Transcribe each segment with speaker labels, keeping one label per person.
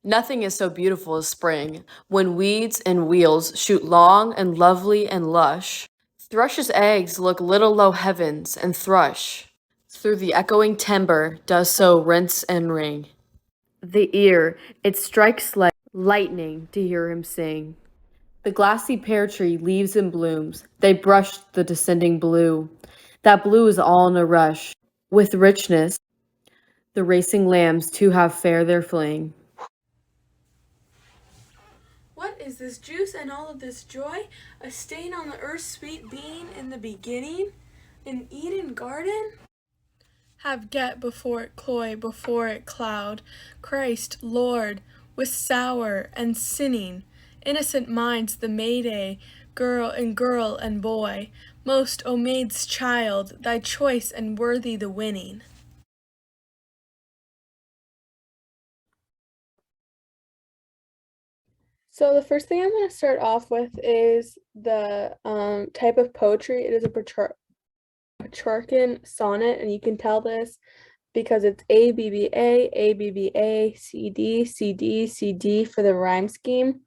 Speaker 1: Nothing is so beautiful as spring, when weeds and wheels shoot long and lovely and lush. Thrush's eggs look little low heavens, and thrush through the echoing timber does so rinse and ring. The ear, it strikes like lightning to hear him sing. The glassy pear tree leaves and blooms, they brush the descending blue. That blue is all in a rush, with richness, the racing lambs too have fair their fling.
Speaker 2: What is this juice and all of this joy? A stain on the earth's sweet being in the beginning? An Eden garden? Have get before it cloy, before it cloud, Christ, Lord, with sour and sinning, innocent minds the Mayday, girl and boy, most, O maid's child, thy choice and worthy the winning. So the first thing I'm going to start off with is the type of poetry. It is a Petrarchan sonnet, and you can tell this because it's ABBA, ABBA, CD, CD, CD for the rhyme scheme.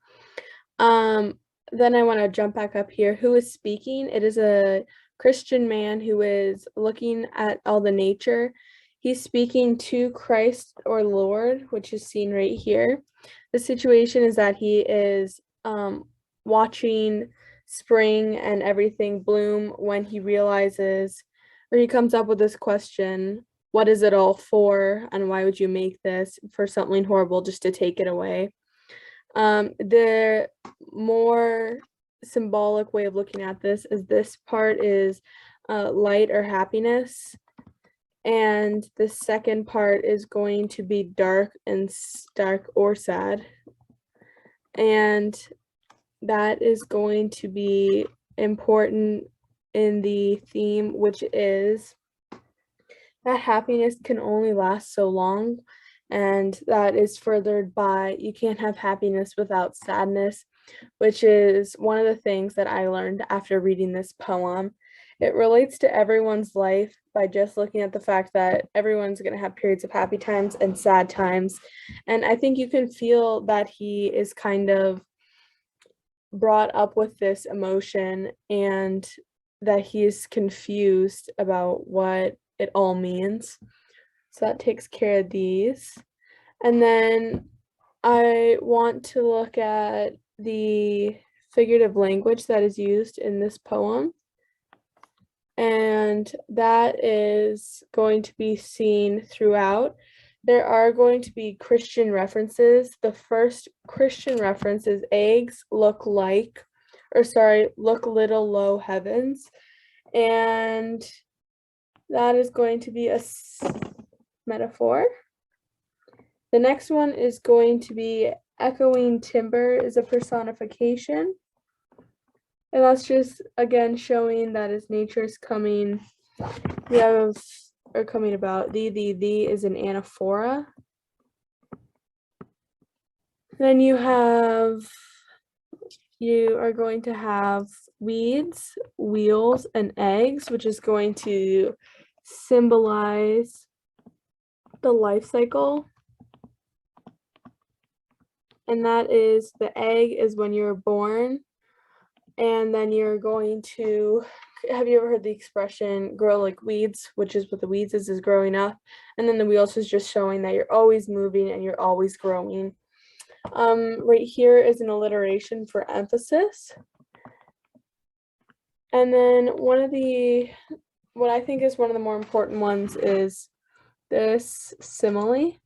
Speaker 2: Then I want to jump back up here. Who is speaking? It is a Christian man who is looking at all the nature. He's speaking to Christ or Lord, which is seen right here. The situation is that he is watching spring and everything bloom when he realizes, or he comes up with this question, what is it all for, and why would you make this for something horrible just to take it away? The more symbolic way of looking at this is this part is light or happiness, and the second part is going to be dark and dark or sad, and that is going to be important in the theme, which is that happiness can only last so long, and that is furthered by you can't have happiness without sadness, which is one of the things that I learned after reading this poem. It relates to everyone's life by just looking at the fact that everyone's going to have periods of happy times and sad times. And I think you can feel that he is kind of brought up with this emotion and that he is confused about what it all means. So that takes care of these. And then I want to look at the figurative language that is used in this poem. And that is going to be seen throughout. There are going to be Christian references. The first Christian reference is eggs look little low heavens. And that is going to be a metaphor. The next one is going to be echoing timber is a personification. And that's just, again, showing that as nature is coming, coming about. The is an anaphora. Then you are going to have weeds, wheels, and eggs, which is going to symbolize the life cycle. And that is the egg is when you're born, and then you're going to, have you ever heard the expression grow like weeds, which is what the weeds is growing up, and then the wheels is just showing that you're always moving and you're always growing. Right here is an alliteration for emphasis. And then what I think is one of the more important ones is this simile.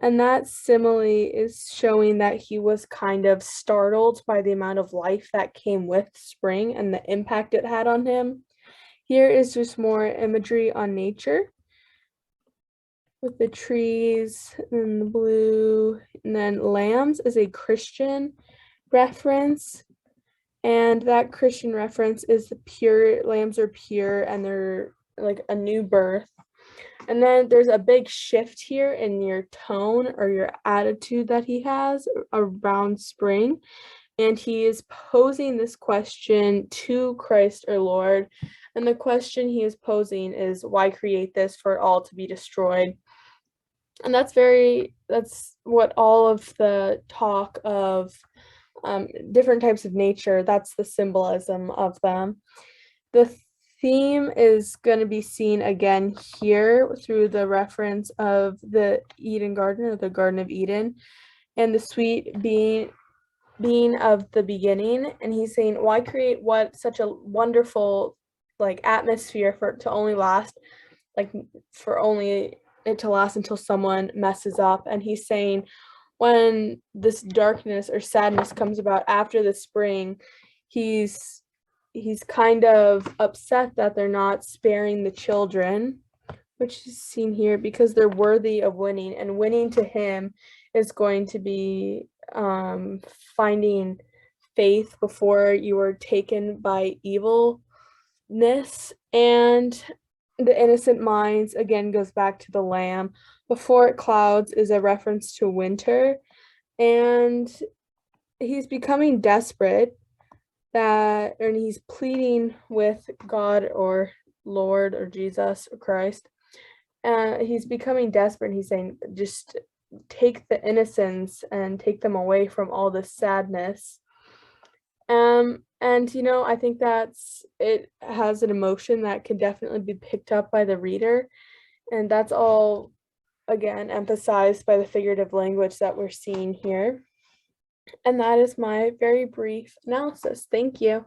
Speaker 2: And that simile is showing that he was kind of startled by the amount of life that came with spring and the impact it had on him. Here is just more imagery on nature with the trees and the blue. And then lambs is a Christian reference. And that Christian reference is the pure, lambs are pure and they're like a new birth. And then there's a big shift here in your tone or your attitude that he has around spring. And he is posing this question to Christ or Lord. And the question he is posing is, why create this for it all to be destroyed? And that's what all of the talk of different types of nature, that's the symbolism of them. The theme is going to be seen again here through the reference of the Eden Garden, or the Garden of Eden, and the sweet being of the beginning. And he's saying, why create what such a wonderful like atmosphere for it to only last, like for only it to last until someone messes up. And he's saying, when this darkness or sadness comes about after the spring, he's he's kind of upset that they're not sparing the children, which is seen here, because they're worthy of winning, and winning to him is going to be finding faith before you are taken by evilness. And the innocent minds again goes back to the lamb. Before it clouds is a reference to winter, and he's becoming desperate, and he's pleading with God or Lord or Jesus or Christ. He's becoming desperate. He's saying, just take the innocents and take them away from all this sadness. And I think that's it has an emotion that can definitely be picked up by the reader. And that's all again emphasized by the figurative language that we're seeing here. And that is my very brief analysis. Thank you.